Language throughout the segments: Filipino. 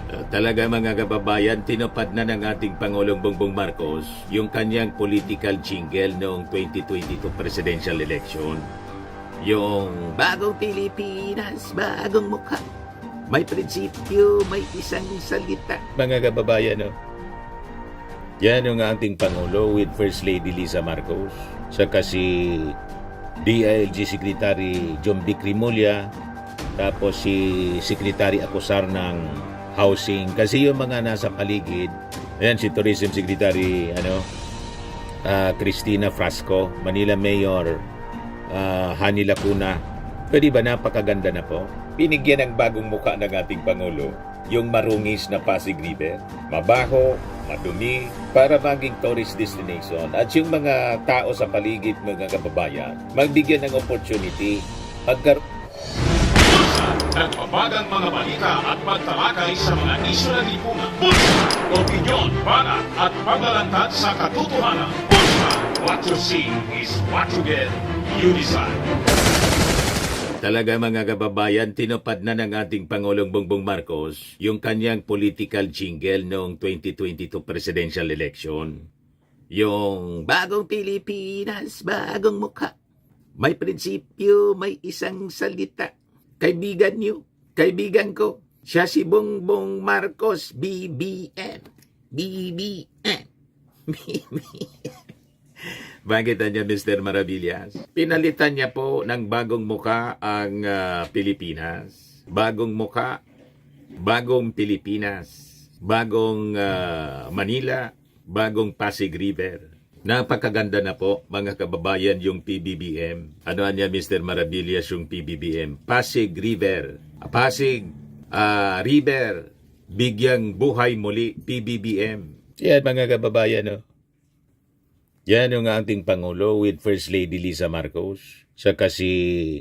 Talaga mga kababayan, tinupad na ng ating Pangulong Bongbong Marcos yung kanyang political jingle noong 2022 presidential election. Yung bagong Pilipinas, bagong mukha. May prinsipyo, may isang salita. Mga kababayan, no? Yan yung ating Pangulo with First Lady Liza Marcos. Saka si DILG Secretary John Vic Rimulya. Tapos si Secretary Acosar ng Housing. Kasi yung mga nasa paligid, ayan si Tourism Secretary Cristina Frasco, Manila Mayor Hani Lacuna. Pwede ba napakaganda na po? Binigyan ng bagong mukha ng ating Pangulo yung marungis na Pasig River. Mabaho, madumi, para maging tourist destination. At yung mga tao sa paligid, mga kababayan, magbigyan ng opportunity nagbabagang mga balita at pagtalakay sa mga isyu ng lipunan. Bulsa! Opinyon, banat at paglalantad sa katotohanan. Bulsa! What you see is what you get. You decide. Talaga mga kababayan, tinupad na ng ating Pangulong Bongbong Marcos yung kanyang political jingle noong 2022 presidential election. Yung bagong Pilipinas, bagong mukha. May prinsipyo, may isang salita. Kaibigan nyo, kaibigan ko, siya si Bongbong Marcos, BBM. BBM. Bakit niya, Mr. Maravillas? Pinalitan niya po ng bagong muka ang Pilipinas. Bagong muka, bagong Pilipinas. Bagong Manila, bagong Pasig River. Napakaganda na po, mga kababayan, yung PBBM. Ano niya, Mr. Maravillas, yung PBBM? Pasig River. Pasig River, bigyang buhay muli, PBBM. Yan, mga kababayan, no? Yan yung ating Pangulo with First Lady Liza Marcos. Saka si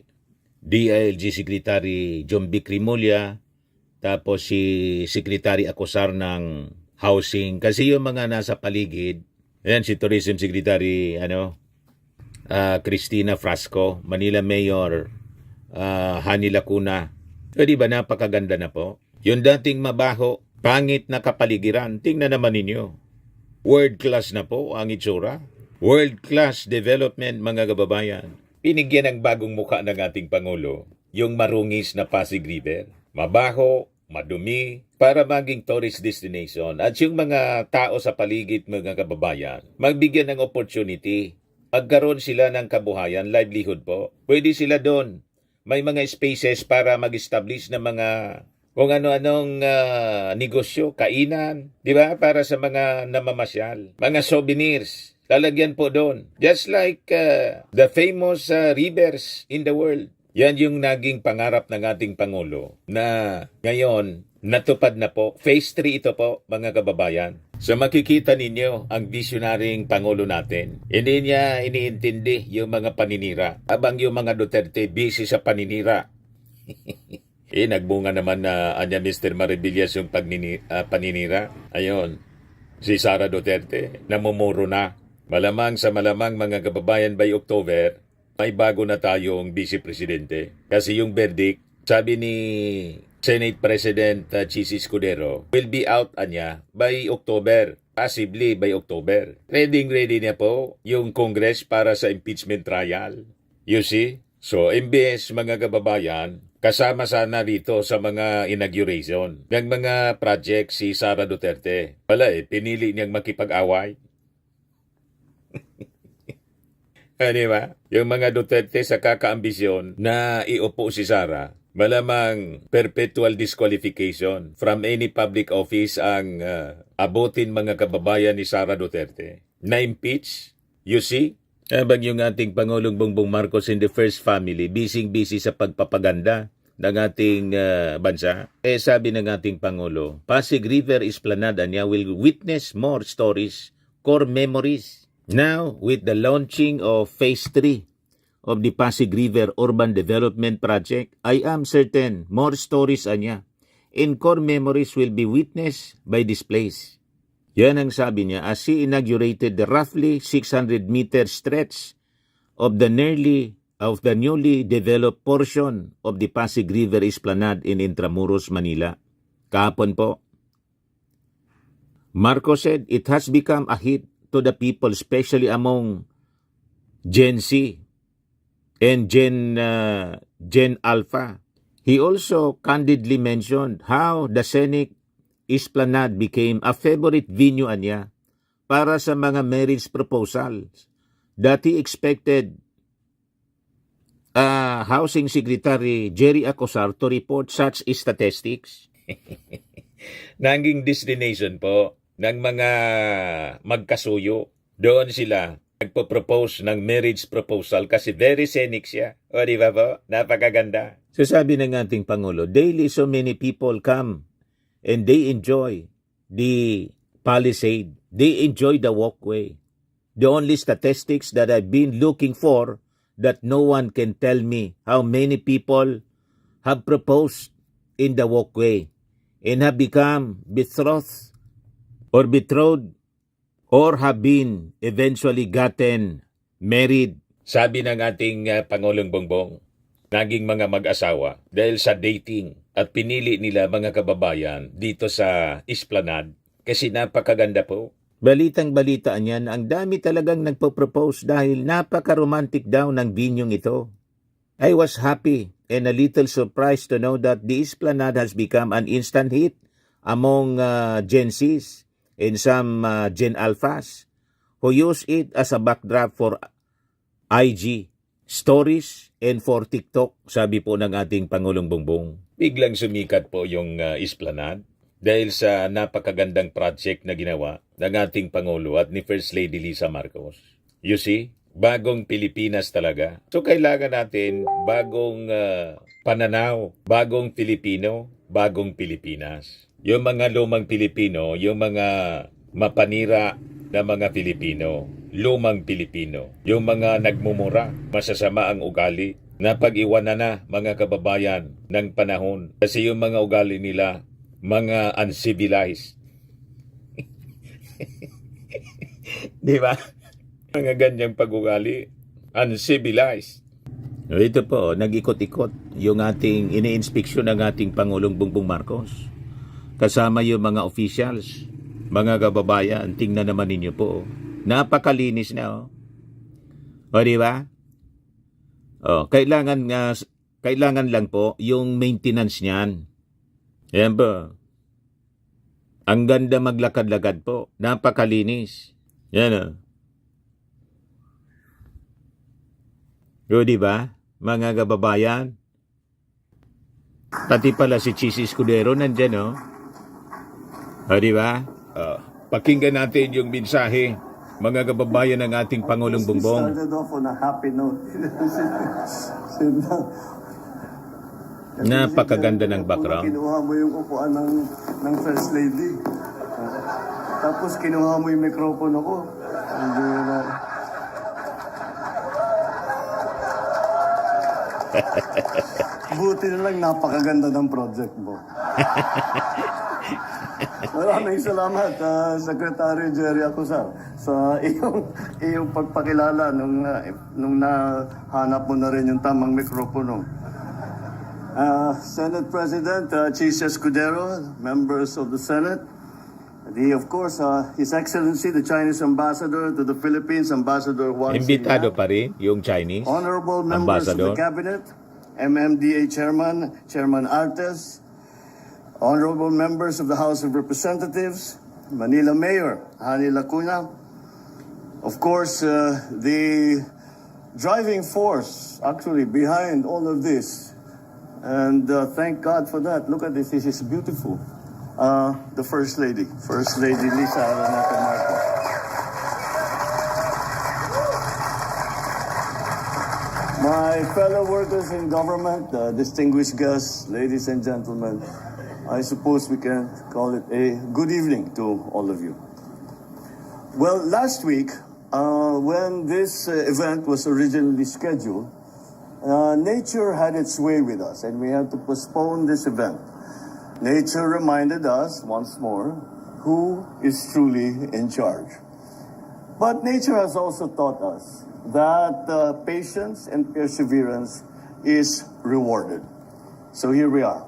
DILG Secretary John Vic Rimulya. Tapos si Secretary Acosar ng Housing. Kasi yung mga nasa paligid, ayan si Tourism Secretary Cristina Frasco, Manila Mayor Hani Lacuna. Pwede ba napakaganda na po? Yung dating mabaho, pangit na kapaligiran, tingnan naman ninyo. World class na po ang itsura. World class development, mga kababayan. Pinigyan ng bagong mukha ng ating Pangulo yung marungis na Pasig River. Mabaho, madumi, para maging tourist destination. At yung mga tao sa paligid, mga kababayan, magbigyan ng opportunity. Magkaroon sila ng kabuhayan, livelihood po. Pwede sila doon. May mga spaces para mag-establish ng mga kung ano-anong negosyo, kainan, di ba? Para sa mga namamasyal. Mga souvenirs. Lalagyan po doon. Just like the famous rivers in the world. Yan yung naging pangarap ng ating Pangulo na ngayon natupad na po. Phase 3 ito po, mga kababayan. So makikita ninyo ang visionaryong Pangulo natin. Hindi niya iniintindi yung mga paninira. Abang yung mga Duterte busy sa paninira. Nagbunga naman na Mr. Maravillas yung paninira. Ayun, si Sara Duterte, namumuro na. Malamang sa malamang, mga kababayan, by October, may bago na tayong Vice Presidente. Kasi yung verdict, sabi ni Senate President Chis Escudero, will be out by October. Possibly by October. Ready na po yung Congress para sa impeachment trial. You see? So, MBS, mga kababayan, kasama sana dito sa mga inauguration ng mga project si Sara Duterte. Pinili niyang makipag-away. Di ba? Yung mga Duterte sa kakaambisyon na iupo si Sara, malamang perpetual disqualification from any public office ang abutin, mga kababayan, ni Sara Duterte. Na-impeach, you see? Habang yung ating Pangulong Bongbong Marcos in the first family, busy sa pagpapaganda ng ating bansa. Sabi ng ating Pangulo, Pasig River Esplanade niya will witness more stories, core memories. Now, with the launching of Phase 3 of the Pasig River Urban Development Project, I am certain more stories niya and core memories will be witnessed by this place. Yan ang sabi niya as he inaugurated the roughly 600-meter stretch of the newly developed portion of the Pasig River Esplanade in Intramuros, Manila. Kahapon po, Marcos said it has become a hit to the people, especially among Gen Z and Gen Alpha. He also candidly mentioned how the Scenic Esplanade became a favorite venue niya para sa mga marriage proposals that he expected Housing Secretary Jerry Acosar to report such statistics. Naging destination po ng mga magkasuyo. Doon sila nagpo-propose ng marriage proposal kasi very scenic siya. O di ba po? Napakaganda. So sabi ng ating Pangulo, daily so many people come and they enjoy the palisade. They enjoy the walkway. The only statistics that I've been looking for that no one can tell me how many people have proposed in the walkway and have become betrothed or have been eventually gotten married. Sabi ng ating Pangulong Bongbong, naging mga mag-asawa dahil sa dating at pinili nila mga kababayan dito sa Esplanade kasi napakaganda po. Balitang-balitaan yan, ang dami talagang nagpo-propose dahil napaka-romantic daw ng binyong ito. I was happy and a little surprised to know that the Esplanade has become an instant hit among Gen Zs and some Gen Alphas who use it as a backdrop for IG stories and for TikTok, sabi po ng ating Pangulong Bongbong. Biglang sumikat po yung Esplanade dahil sa napakagandang project na ginawa ng ating Pangulo at ni First Lady Lisa Marcos. You see, bagong Pilipinas talaga. So kailangan natin bagong pananaw, bagong Pilipino, bagong Pilipinas. Yung mga lumang Pilipino, yung mga mapanira na mga Pilipino, lumang Pilipino, yung mga nagmumura, masasama ang ugali, na pag-iwanan na mga kababayan ng panahon. Kasi yung mga ugali nila, mga uncivilized. Di ba? Mga ganyang pag-ugali, uncivilized. Ito po, nag-ikot-ikot yung ating ini-inspeksyon ng ating Pangulong Bongbong Marcos. Kasama yung mga officials, mga kababayan, tingnan naman ninyo po. Napakalinis na, oh. O, di ba? Oh, kailangan lang po yung maintenance niyan. Yan po. Ang ganda maglakad-lakad po. Napakalinis. Yan, o. O, di ba? Mga kababayan. Pati pala si Chis Escudero nandyan, o. O, di ba? Pakinggan natin yung mensahe, mga kababayan ng ating Pangulong Bongbong. We started off on a happy note. Napakaganda ng background. Kinuha mo yung upuan ng First Lady. Tapos kinuha mo yung mikropono ko. Hindi na. Buti na lang napakaganda ng project mo. Maraming salamat, Secretary Jerry Acosar, sa iyong pagpakilala nung nahanap mo na rin yung tamang mikropono. Senate President Chis Escudero, members of the Senate, of course, His Excellency, the Chinese Ambassador to the Philippines, Ambassador Juan Imbitado Sinian, pa rin yung Chinese Honorable members Ambassador. of the Cabinet, MMDA Chairman, Chairman Artes, Honorable members of the House of Representatives, Manila Mayor Hani Lacuna, of course, the driving force actually behind all of this. And thank God for that. Look at this. This is beautiful. The First Lady Lisa Araneta Marcos. My fellow workers in government, distinguished guests, ladies and gentlemen, I suppose we can call it a good evening to all of you. Well, last week, when this event was originally scheduled, nature had its way with us, and we had to postpone this event. Nature reminded us once more who is truly in charge. But nature has also taught us that patience and perseverance is rewarded. So here we are,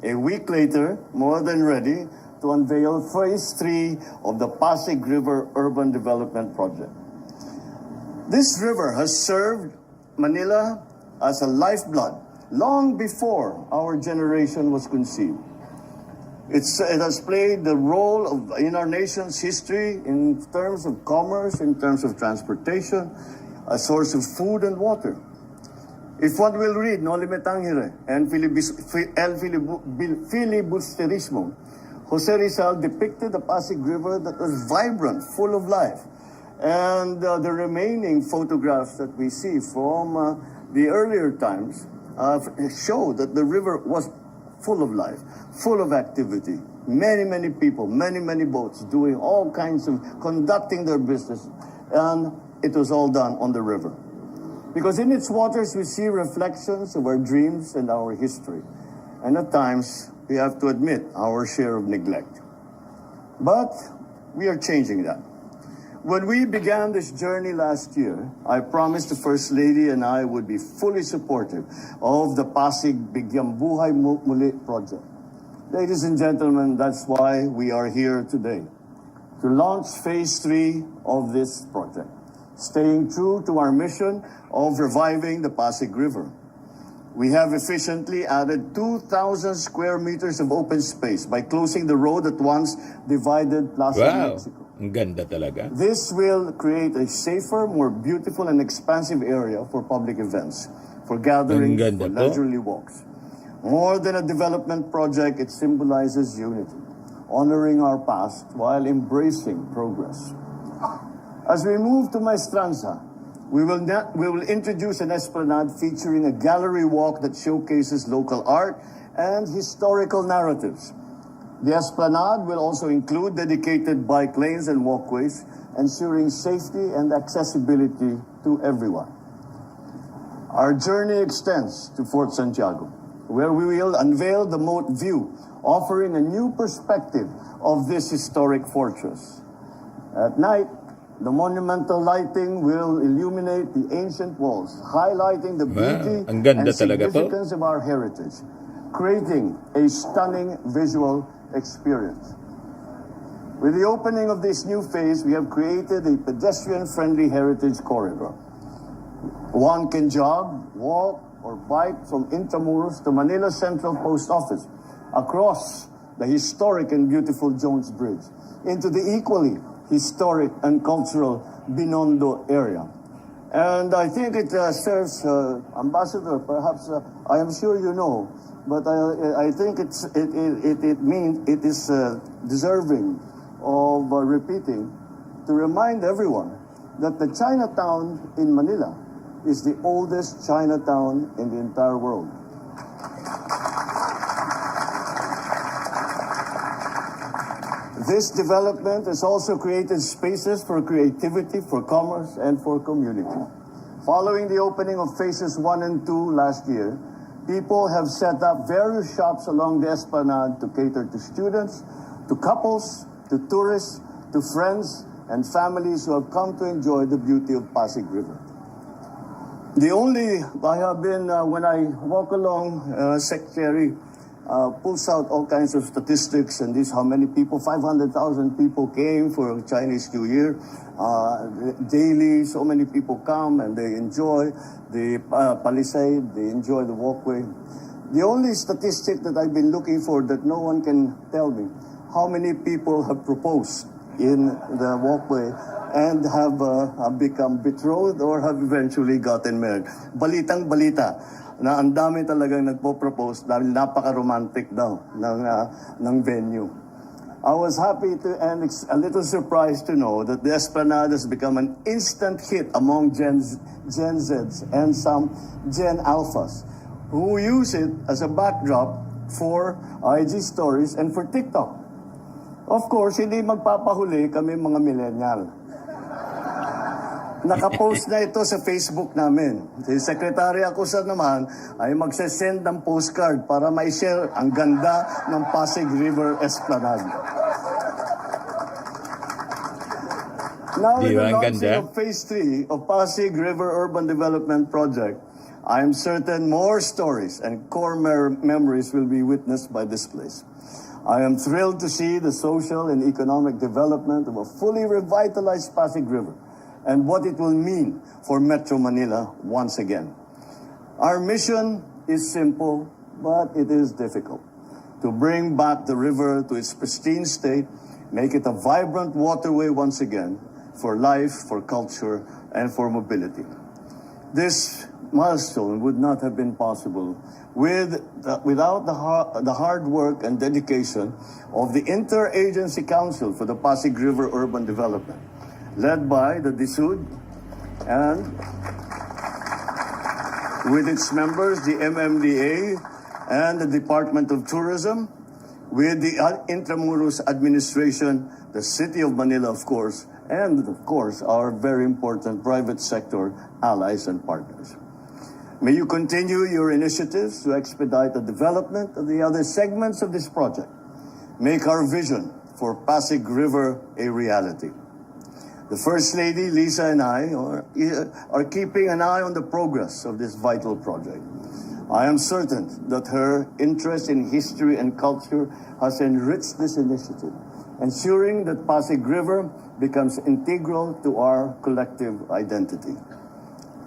a week later, more than ready to to unveil Phase 3 of the Pasig River Urban Development Project. This river has served Manila as a lifeblood long before our generation was conceived. It has played the role in our nation's history in terms of commerce, in terms of transportation, a source of food and water. If one will read No Limitangere and El Filibusterismo, Jose Rizal depicted the Pasig River that was vibrant, full of life. And the remaining photographs that we see from the earlier times show that the river was full of life, full of activity. Many people, many boats doing all kinds of, conducting their business. And it was all done on the river. Because in its waters we see reflections of our dreams and our history. And at times, we have to admit our share of neglect. But we are changing that. When we began this journey last year, I promised the First Lady and I would be fully supportive of the Pasig Bigyang Buhay Muli project. Ladies and gentlemen, that's why we are here today, to launch Phase 3 of this project, staying true to our mission of reviving the Pasig River. We have efficiently added 2,000 square meters of open space by closing the road that once divided Plaza Mexico. Ang ganda talaga. This will create a safer, more beautiful and expansive area for public events, for gatherings, Ang ganda for po. leisurely walks. More than a development project, it symbolizes unity, honoring our past while embracing progress. As we move to Maestranza, we will introduce an esplanade featuring a gallery walk that showcases local art and historical narratives. The esplanade will also include dedicated bike lanes and walkways, ensuring safety and accessibility to everyone. Our journey extends to Fort Santiago, where we will unveil the moat view, offering a new perspective of this historic fortress. At night, the monumental lighting will illuminate the ancient walls, highlighting the beauty ang ganda and talaga po. significance of our heritage, creating a stunning visual experience. With the opening of this new phase, we have created a pedestrian-friendly heritage corridor. One can jog, walk, or bike from Intramuros to Manila Central Post Office, across the historic and beautiful Jones Bridge, into the equally historic and cultural Binondo area. And I think it serves, Ambassador, perhaps, I am sure you know, but I think it is deserving of repeating to remind everyone that the Chinatown in Manila is the oldest Chinatown in the entire world. This development has also created spaces for creativity, for commerce, and for community. Following the opening of phases 1 and 2 last year, people have set up various shops along the esplanade to cater to students, to couples, to tourists, to friends and families who have come to enjoy the beauty of Pasig River. I have been, when I walk along, Secretary pulls out all kinds of statistics, and this how many people, 500,000 people came for Chinese New Year. Daily, so many people come and they enjoy the palisade, they enjoy the walkway. The only statistic that I've been looking for that no one can tell me, how many people have proposed in the walkway and have become betrothed or have eventually gotten married. Balitang balita na ang dami talagang nagpo-propose dahil napaka-romantic daw ng venue. I was happy to and a little surprised to know that the Esplanade has become an instant hit among Gen Zs and some Gen Alphas who use it as a backdrop for IG stories and for TikTok. Of course, hindi magpapahuli kami mga millennial. Nakapost na ito sa Facebook namin. Si Secretary Acusa naman ay magsesend ng postcard para ma-share ang ganda ng Pasig River Esplanade. Now, in the launching of Phase 3 of Pasig River Urban Development Project, I am certain more stories and core memories will be witnessed by this place. I am thrilled to see the social and economic development of a fully revitalized Pasig River and what it will mean for Metro Manila once again. Our mission is simple, but it is difficult. To bring back the river to its pristine state, make it a vibrant waterway once again for life, for culture, and for mobility. This milestone would not have been possible without the hard work and dedication of the Interagency Council for the Pasig River Urban Development, led by the DSUD and with its members, the MMDA and the Department of Tourism, with the Intramuros Administration, the City of Manila, of course, and of course, our very important private sector allies and partners. May you continue your initiatives to expedite the development of the other segments of this project. Make our vision for Pasig River a reality. The First Lady, Lisa, and I are keeping an eye on the progress of this vital project. I am certain that her interest in history and culture has enriched this initiative, ensuring that Pasig River becomes integral to our collective identity.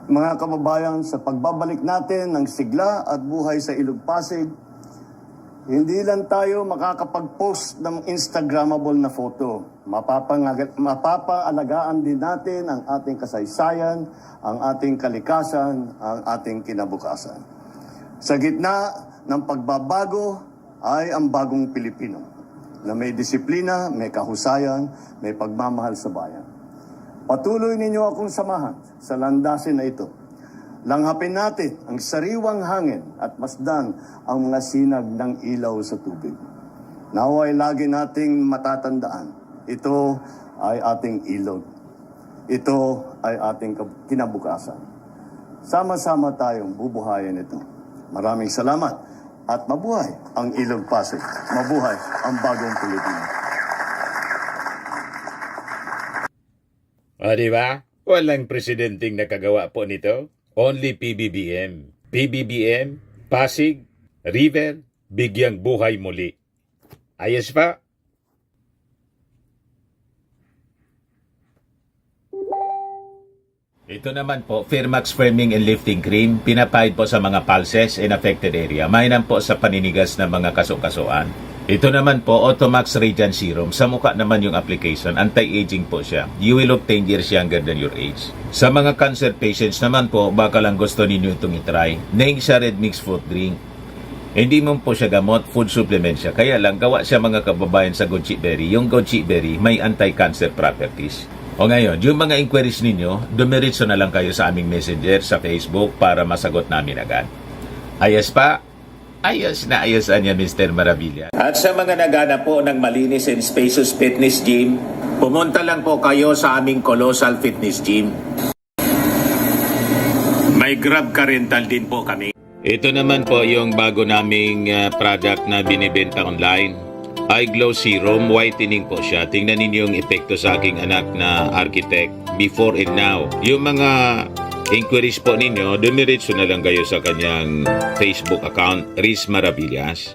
Mga kababayan, sa pagbabalik natin ng sigla at buhay sa Ilog Pasig, hindi lang tayo makakapag-post ng Instagrammable na photo. Mapapaalagaan din natin ang ating kasaysayan, ang ating kalikasan, ang ating kinabukasan. Sa gitna ng pagbabago ay ang bagong Pilipino na may disiplina, may kahusayan, may pagmamahal sa bayan. Patuloy ninyo akong samahan sa landasin na ito. Langhapin natin ang sariwang hangin at masdan ang mga sinag ng ilaw sa tubig. Naway lagi nating matatandaan, ito ay ating ilog. Ito ay ating kinabukasan. Sama-sama tayong bubuhayin ito. Maraming salamat at mabuhay ang Ilog Pasig. Mabuhay ang bagong Pilipinas. O, di ba? Walang presidenteng nakagawa po nito. Only PBBM. PBBM, Pasig, River, bigyang buhay muli. Ayos pa? Ito naman po, Firmax Firming and Lifting Cream, pinapahid po sa mga pulses in affected area. Mainam po sa paninigas ng mga kaso-kasuan. Ito naman po, Automax Radiant Serum. Sa mukha naman yung application, anti-aging po siya. You will look 10 years younger than your age. Sa mga cancer patients naman po, baka lang gusto ninyo itong itry. Naing siya Red Mix Fruit Drink. Hindi mo po siya gamot, food supplement siya. Kaya lang, gawa siya mga kababayan sa goji berry. Yung goji berry, may anti-cancer properties. O ngayon, yung mga inquiries ninyo, dumiritso na lang kayo sa aming messenger sa Facebook para masagot namin agad. Ayos pa? Ayos na ayos niya, Mr. Maravilla. At sa mga nagana po ng malinis and spacious fitness gym, pumunta lang po kayo sa aming Colossal Fitness Gym. May Grab ka rental din po kami. Ito naman po yung bago naming product na binibenta online. Eye Glow Serum, whitening po siya. Tingnan ninyo yung epekto sa aking anak na architect before and now. Yung mga inquiries po ninyo, dumiretso na lang kayo sa kanyang Facebook account, Riz Maravillas.